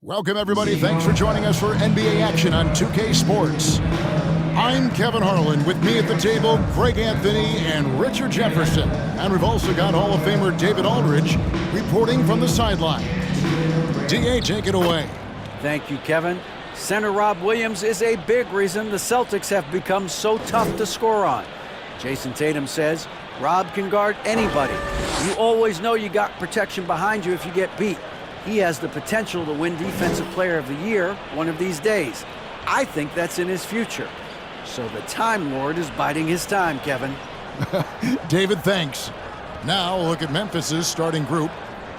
Welcome, everybody. Thanks for joining us for NBA action on 2K Sports. I'm Kevin Harlan. With me at the table, Greg Anthony and Richard Jefferson. And we've also got Hall of Famer David Aldridge reporting from the sideline. DA, take it away. Thank you, Kevin. Center Rob Williams is a big reason the Celtics have become so tough to score on. Jason Tatum says, Rob can guard anybody. You always know you got protection behind you if you get beat. He has the potential to win Defensive Player of the Year one of these days. I think that's in his future. So the Time Lord is biding his time, Kevin. David, thanks. Now look at Memphis's starting group.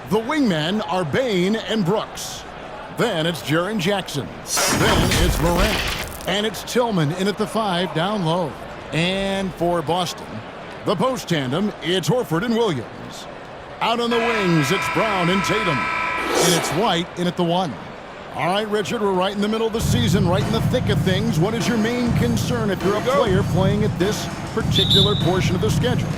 The wingmen are Bane and Brooks. Then it's Jaren Jackson. Then it's Morant. And it's Tillman in at the 5 down low. And for Boston, the post tandem, it's Horford and Williams. Out on the wings, it's Brown and Tatum. And it's White in at the 1. All right, Richard, we're right in the middle of the season, right in the thick of things. What is your main concern if you're a player playing at this particular portion of the schedule?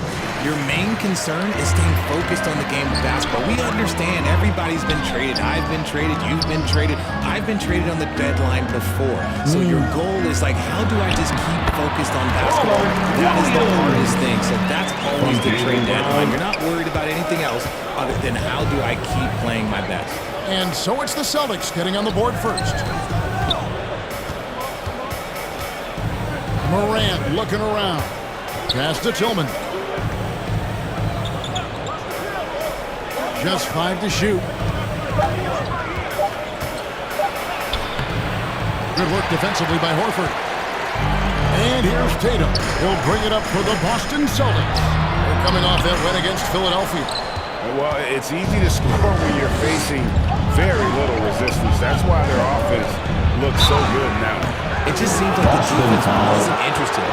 Your main concern is staying focused on the game of basketball. We understand everybody's been traded. I've been traded. You've been traded. I've been traded on the deadline before. So your goal is like, how do I just keep focused on basketball? That is the hardest thing. So that's always the trade deadline. You're not worried about anything else other than how do I keep playing my best. And so it's the Celtics getting on the board first. Morant looking around. Pass to Tillman. Just 5 to shoot. Good work defensively by Horford. And here's Tatum. He'll bring it up for the Boston Celtics. They're coming off that win against Philadelphia. Well, it's easy to score when you're facing very little resistance. That's why their offense looks so good now. It just seems like the defense wasn't interested.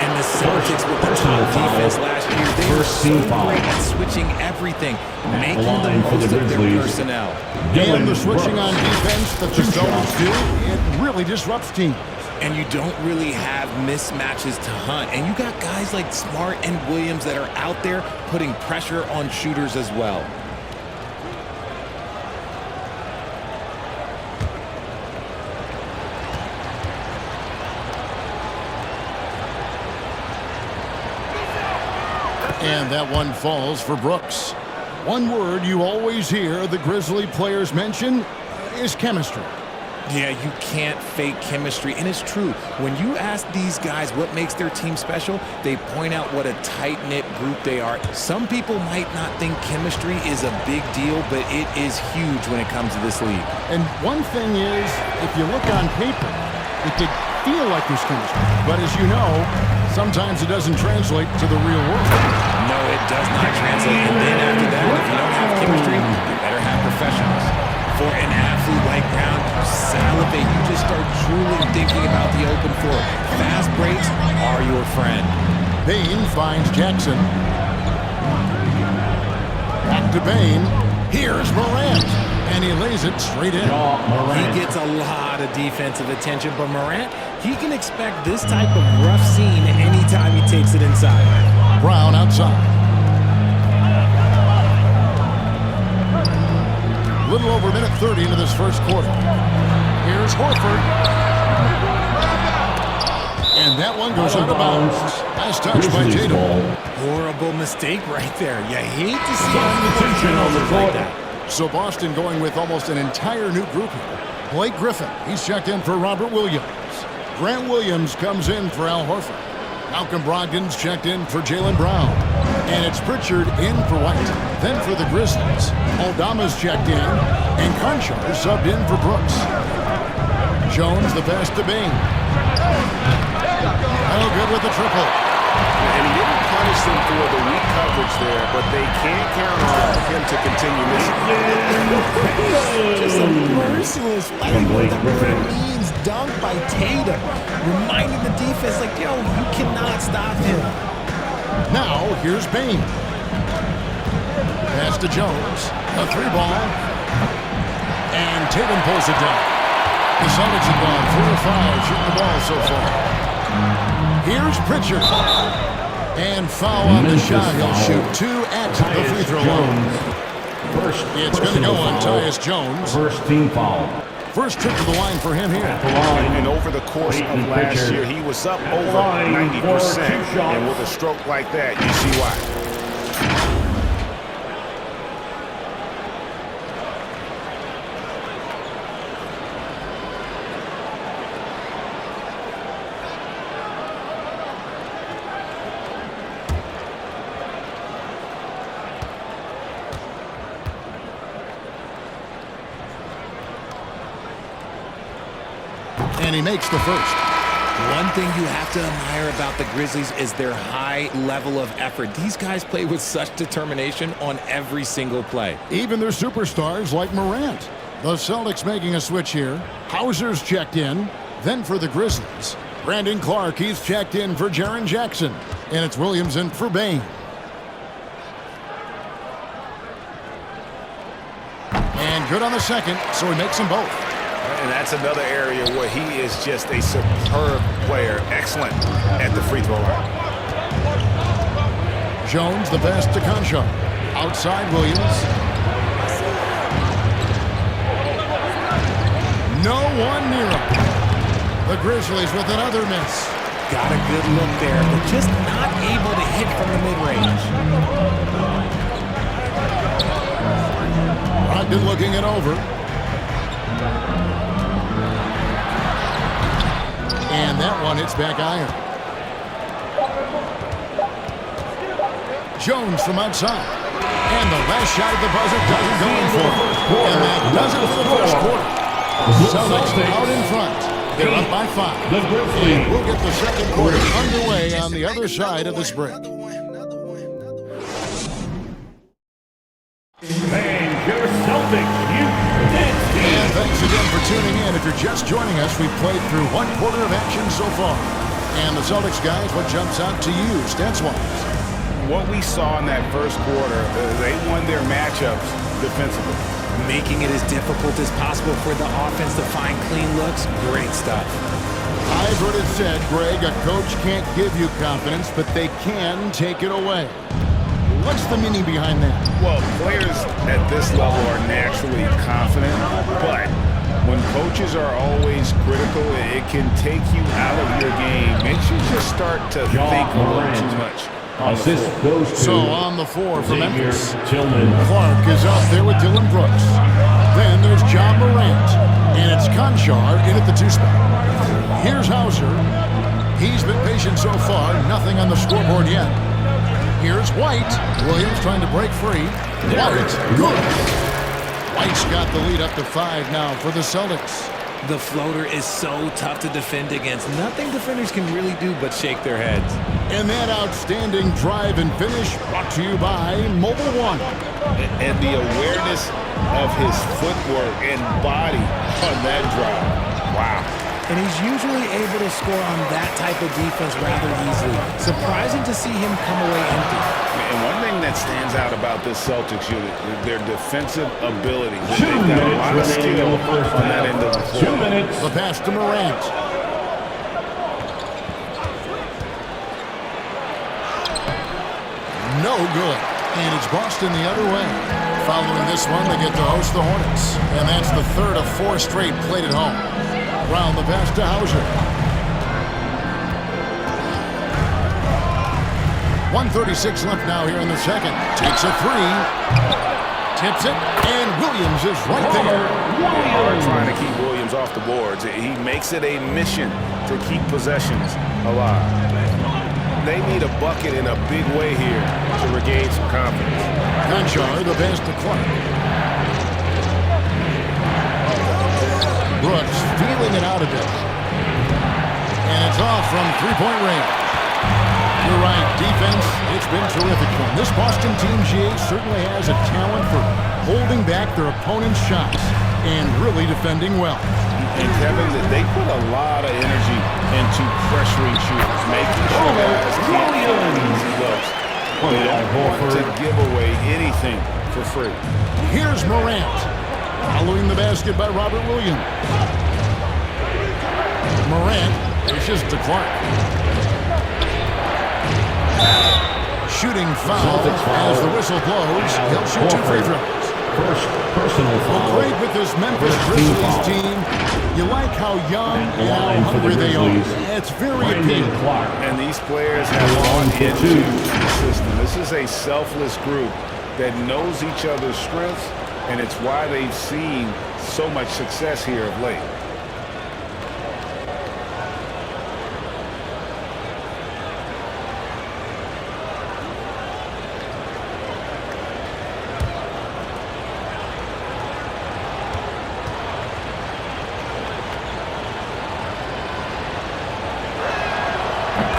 And the Celtics with the top defense last year, they were so great at switching everything, making the most of their personnel. And the switching on defense that the Celtics do, it really disrupts teams. And you don't really have mismatches to hunt. And you got guys like Smart and Williams that are out there putting pressure on shooters as well. And that one falls for Brooks. One word you always hear the Grizzly players mention is chemistry. Yeah, you can't fake chemistry, and it's true. When you ask these guys what makes their team special, they point out what a tight-knit group they are. Some people might not think chemistry is a big deal, but it is huge when it comes to this league. And one thing is, if you look on paper, it could feel like there's chemistry. But as you know, sometimes it doesn't translate to the real world. No, it does not translate. And then after that, if you don't have chemistry, you better have professionals. For an athlete like Brown, you salivate. You just start truly thinking about the open floor. Fast breaks are your friend. Bane finds Jackson. Back to Bane. Here's Morant. And he lays it straight in. He gets a lot of defensive attention, but Morant, he can expect this type of rough scene anytime he takes it inside. Brown outside. A little over a minute 30 into this first quarter. Here's Horford. And that one goes out of bounds. Nice touch by Tatum. Horrible mistake right there. You hate to see turnovers like that. So Boston going with almost an entire new group here. Blake Griffin, he's checked in for Robert Williams. Grant Williams comes in for Al Horford. Malcolm Brogdon's checked in for Jaylen Brown. And it's Pritchard in for White. Then for the Grizzlies, Aldama's checked in, and Conchar subbed in for Brooks. Jones the pass to Bing. Oh, good with the triple. And he didn't punish them for the weak coverage there, but they can't count on him to continue missing. Just a merciless letting the means dunk by Tatum. Reminding the defense, like, yo, you cannot stop him. Now, here's Bane. Pass to Jones. A 3-ball. And Tatum pulls it down. The Celtics have gone 4 of 5 shooting the ball so far. Here's Pritchard. And foul on the shot. He'll shoot 2 at the free throw line. It's going to go on Tyus Jones. First team foul. First trip to the line for him here. And over the course of last year, he was up over 90%. And with a stroke like that, you see why. And he makes the first. One thing you have to admire about the Grizzlies is their high level of effort. These guys play with such determination on every single play. Even their superstars like Morant. The Celtics making a switch here. Hauser's checked in. Then for the Grizzlies, Brandon Clark, he's checked in for Jaren Jackson. And it's Williams in for Bane. And good on the second, so he makes them both. And that's another area where he is just a superb player. Excellent at the free throw line. Jones, the pass to Conchar. Outside Williams. No one near him. The Grizzlies with another miss. Got a good look there, but just not able to hit from the mid-range. Brogdon looking it over. And that one hits back iron. Jones from outside. And the last shot at the buzzer doesn't go in for it. And that does it for the first quarter. Celtics out in front. They're up by 5. And we'll get the second quarter underway on the other side of this break. And your Celtics, And thanks again for tuning in. If you're just joining us, we've played through one quarter of action so far. And the Celtics guys, what jumps out to you, stats-wise? What we saw in that first quarter, they won their matchups defensively. Making it as difficult as possible for the offense to find clean looks. Great stuff. I've heard it said, Greg, a coach can't give you confidence, but they can take it away. What's the meaning behind that? Well, players at this level are naturally confident, but when coaches are always critical, it can take you out of your game. Makes you just start to think a little too much. Assist goes to So on the floor for Memphis, Tillman. Clark is out there with Dylan Brooks. Then there's John Morant, and it's Conchar in at the 2 spot. Here's Hauser. He's been patient so far, nothing on the scoreboard yet. Here's White. Williams trying to break free. White, good. White's got the lead up to 5 now for the Celtics. The floater is so tough to defend against. Nothing defenders can really do but shake their heads. And that outstanding drive and finish brought to you by Mobile One. And the awareness of his footwork and body on that drive. Wow. And he's usually able to score on that type of defense rather easily. Surprising to see him come away empty. And one thing that stands out about this Celtics unit, their defensive ability. They've got a lot of skill on that end of the floor. 2 minutes. The pass to Morant. No good. And it's Boston the other way. Following this one, they get to host the Hornets. And that's the third of 4 straight played at home. Brown the pass to Hauser. 1:36 left now here in the second. Takes a 3. Tips it. And Williams is right there. Trying to keep Williams off the boards. He makes it a mission to keep possessions alive. They need a bucket in a big way here to regain some confidence. Conchar, the pass to Clark. Brooks feeling it out a bit. And it's off from three-point range. You're right, defense, it's been terrific for them. This Boston team, GA, certainly has a talent for holding back their opponent's shots and really defending well. And Kevin, they put a lot of energy into pressuring shooters, making sure guys can't find easy looks. They don't want to give away anything for free. Here's Morant. Following the basket by Robert Williams. Morant dishes to Clark. Shooting foul as the whistle blows. He'll shoot 2 free throws. First personal foul. Great with this Memphis First team Grizzlies foul. team. You like how young At the and line how for the hungry they are. Grizzlies, It's very Brandon appealing. Clark. And these players have Line bought for into two. the system. This is a selfless group that knows each other's strengths, and it's why they've seen so much success here of late.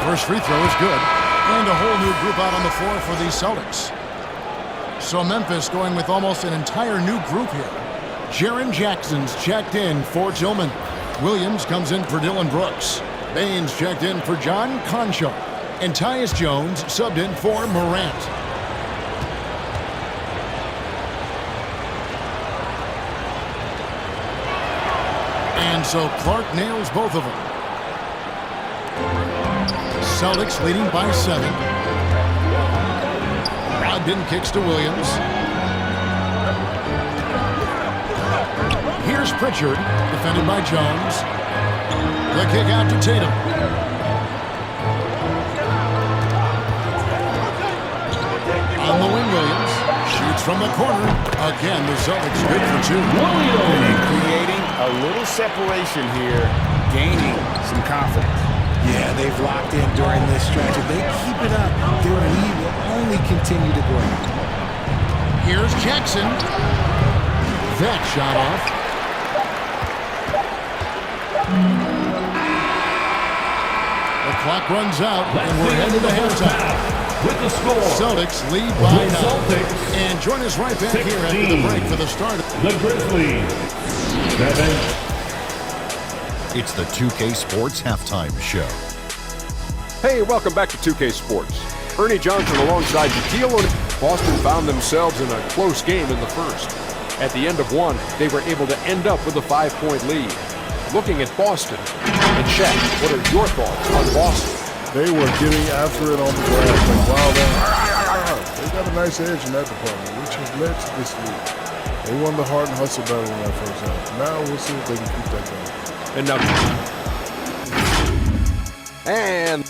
First free throw is good. And a whole new group out on the floor for the Celtics. So Memphis going with almost an entire new group here. Jaren Jackson's checked in for Tillman. Williams comes in for Dylan Brooks. Baines checked in for John Concho. And Tyus Jones subbed in for Morant. And so Clark nails both of them. Celtics leading by 7. Brogdon kicks to Williams. Here's Pritchard, defended by Jones. The kick out to Tatum. On the wing, Williams shoots from the corner. Again, the Celtics good for 2. And creating a little separation here, gaining some confidence. Yeah, they've locked in during this stretch. If they keep it up, their lead will only continue to grow. Here's Jackson. That shot off. The clock runs out, and we're headed to halftime. With the score. Celtics lead by The 9. Celtics, And join us right back here after the 16. break for the start. The Grizzlies. 7. It's the 2K Sports Halftime Show. Hey, welcome back to 2K Sports. Ernie Johnson alongside Shaquille O'Neal. Boston found themselves in a close game in the first. At the end of one, they were able to end up with a 5-point lead. Looking at Boston, and Shaq, what are your thoughts on Boston? They were getting after it on the glass. Like, wow, they got a nice edge in that department, which has led to this lead. They won the hard and hustle battle in that first half. Now we'll see if they can keep that going. And now, and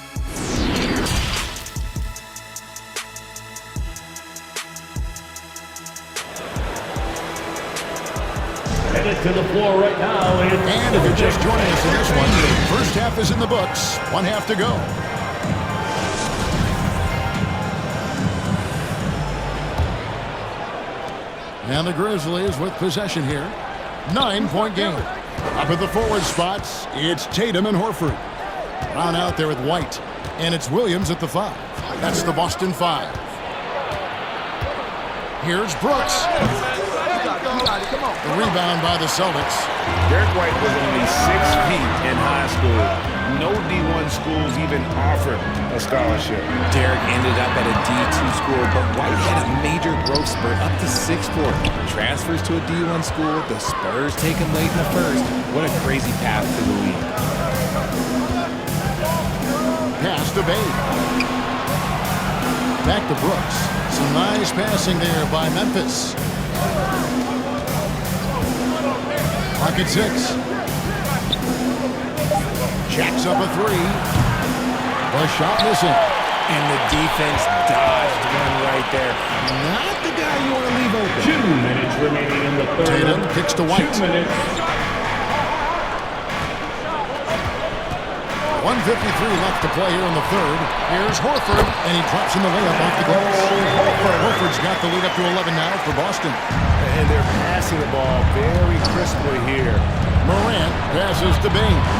Headed to the floor right now. And if you're just joining us in this one, the first half is in the books. 1 half to go. And the Grizzlies with possession here. 9-point game. Up at the forward spots, it's Tatum and Horford. Brown out there with White. And it's Williams at the 5. That's the Boston 5. Here's Brooks. The rebound by the Celtics. Derek White was only 6 feet in high school. No D1 schools even offered a scholarship. Derek ended up at a D2 school, but White had a major growth spurt up to 6'4". Transfers to a D1 school, the Spurs take him late in the first. What a crazy path to the league. Pass to Baines. Back to Brooks. Some nice passing there by Memphis. Clock at 6. Jacks up a 3. The shot missing. And the defense dodged one right there. Not the guy you want to leave open. 2 minutes remaining in the third. Tatum kicks to White. 2 minutes. 1:53 left to play here in the third. Here's Horford, and he drops in the layup off the glass. Horford's got the lead up to 11 now for Boston. And they're passing the ball very crisply here. Morant passes to Baines.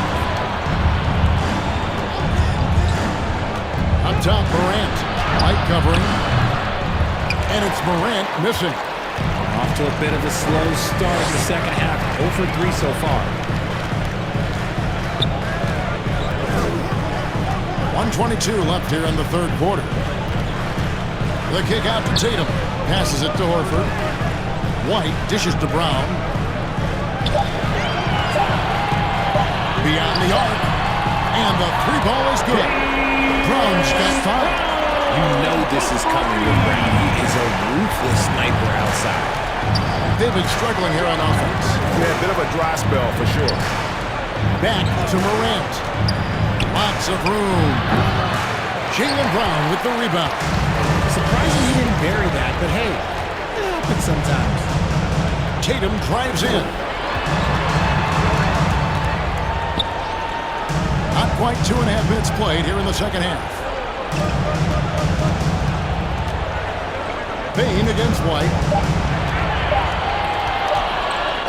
Up top, Morant. White covering. And it's Morant missing. Off to a bit of a slow start in the second half. 0 for 3 so far. 1:22 left here in the third quarter. The kick out to Tatum. Passes it to Horford. White dishes to Brown. Beyond the arc. And the 3 ball is good. Brown's got 5. You know this is coming with Brown. He is a ruthless sniper outside. They've been struggling here on offense. Yeah, a bit of a dry spell for sure. Back to Morant. Lots of room. Jaylen Brown with the rebound. Surprising he didn't bury that, but hey, it happens sometimes. Tatum drives in. Not quite 2.5 minutes played here in the second half. Bane against White.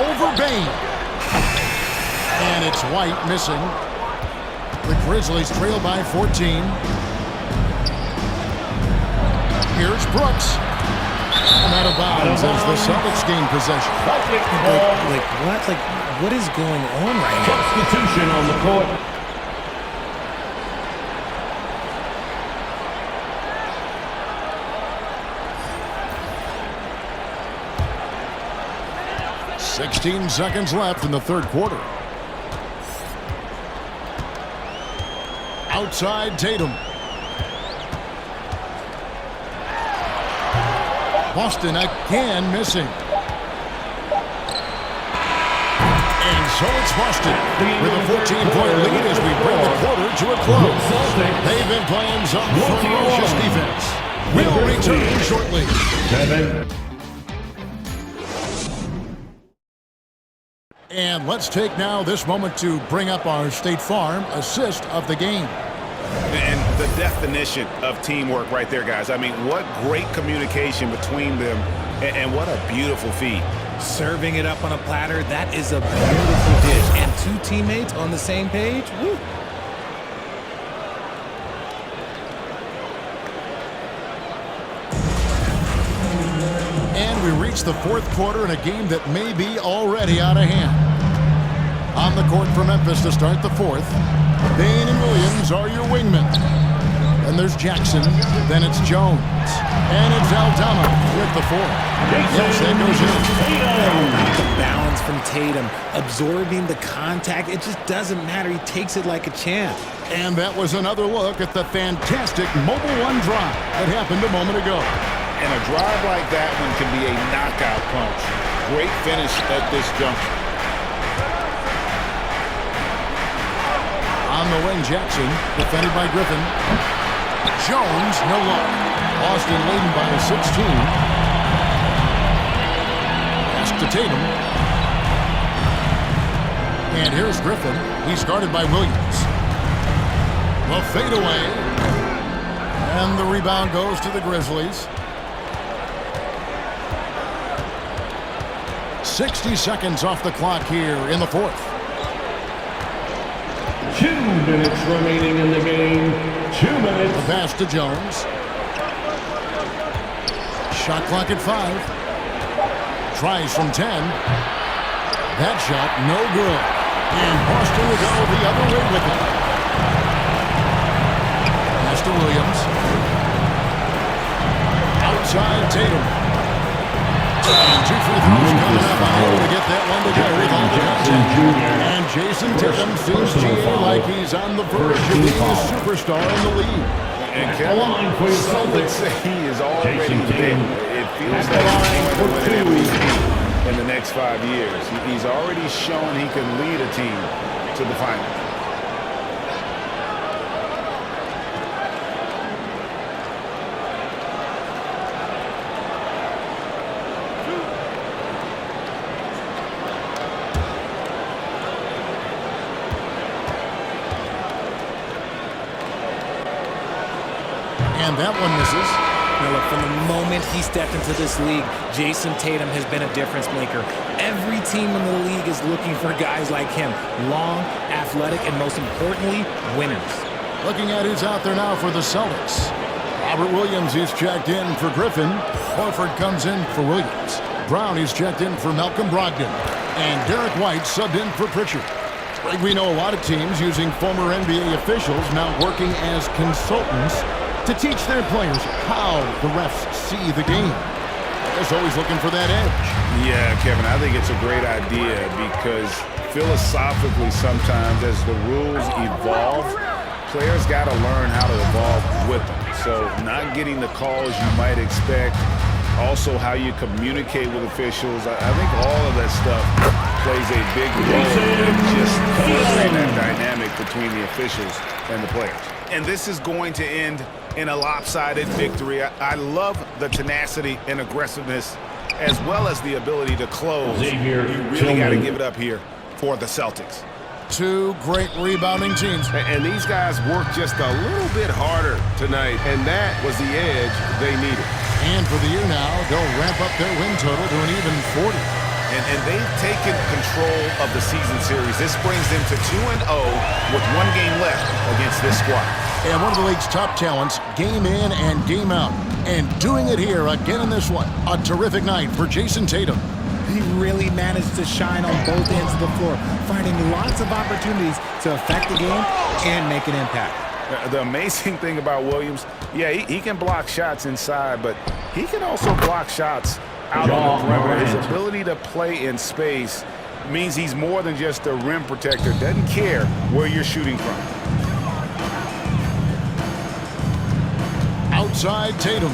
Over Bane. And it's White missing. The Grizzlies trail by 14. Here's Brooks. And out of bounds as the Celtics gain possession. Celtics ball. Like what? Like what is going on right now? Substitution on the court. "16 seconds left in the third quarter. Outside Tatum. Boston again missing. And so it's Boston with a 14-point lead as we bring the quarter to a close. They've been playing some ferocious defense. We'll return shortly. 7. And let's take now this moment to bring up our State Farm assist of the game. And the definition of teamwork right there, guys. I mean, what great communication between them, and what a beautiful feed. Serving it up on a platter, that is a beautiful dish. And two teammates on the same page, woo. And we reach the fourth quarter in a game that may be already out of hand. On the court for Memphis to start the fourth. Bane and Williams are your wingmen. Then there's Jackson. Then it's Jones. And it's Aldama with the four. Yes, that goes in. The balance from Tatum, absorbing the contact, it just doesn't matter. He takes it like a champ. And that was another look at the fantastic Mobile One drive that happened a moment ago. And a drive like that one can be a knockout punch. Great finish at this juncture. On the wing, Jackson, defended by Griffin. Jones, no luck. Boston leading by 16. Pass to Tatum. And here's Griffin. He's guarded by Williams. The fadeaway. And the rebound goes to the Grizzlies. 60 seconds off the clock here in the fourth. 2 minutes remaining in the game. 2 minutes. The pass to Jones. Shot clock at 5. Tries from 10. That shot, no good. And Boston will go the other way with it. Pass to Williams. Outside Tatum. And 2 free throws coming up. Able to get that one to go with all the contact. And Jason Tatum seems GA like he's on the verge of being a superstar in the league. And Kevin, some would say he is already there. It feels like he's going to win an MVP in the next 5 years. He's already shown he can lead a team to the finals. And that one misses. Now look, from the moment he stepped into this league, Jason Tatum has been a difference maker. Every team in the league is looking for guys like him. Long, athletic, and most importantly, winners. Looking at who's out there now for the Celtics. Robert Williams is checked in for Griffin. Horford comes in for Williams. Brown is checked in for Malcolm Brogdon. And Derek White subbed in for Pritchard. Like we know a lot of teams using former NBA officials now working as consultants to teach their players how the refs see the game. They're always looking for that edge. Yeah, Kevin, I think it's a great idea because philosophically sometimes as the rules evolve, players got to learn how to evolve with them. So not getting the calls you might expect Also, how you communicate with officials. I think all of that stuff plays a big role in just furthering that dynamic between the officials and the players. And this is going to end in a lopsided victory. I love the tenacity and aggressiveness as well as the ability to close. You really got to give it up here for the Celtics. Two great rebounding teams. And these guys worked just a little bit harder tonight, and that was the edge they needed. And for the year now, they'll ramp up their win total to an even 40. And they've taken control of the season series. This brings them to 2-0 with 1 game left against this squad. And one of the league's top talents, game in and game out. And doing it here again in this one. A terrific night for Jason Tatum. He really managed to shine on both ends of the floor, finding lots of opportunities to affect the game and make an impact. The amazing thing about Williams, yeah, he can block shots inside, but he can also block shots out on the perimeter. His ability to play in space means he's more than just a rim protector. Doesn't care where you're shooting from. Outside Tatum.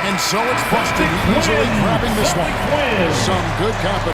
And so it's Boston easily grabbing this one. Some good competition.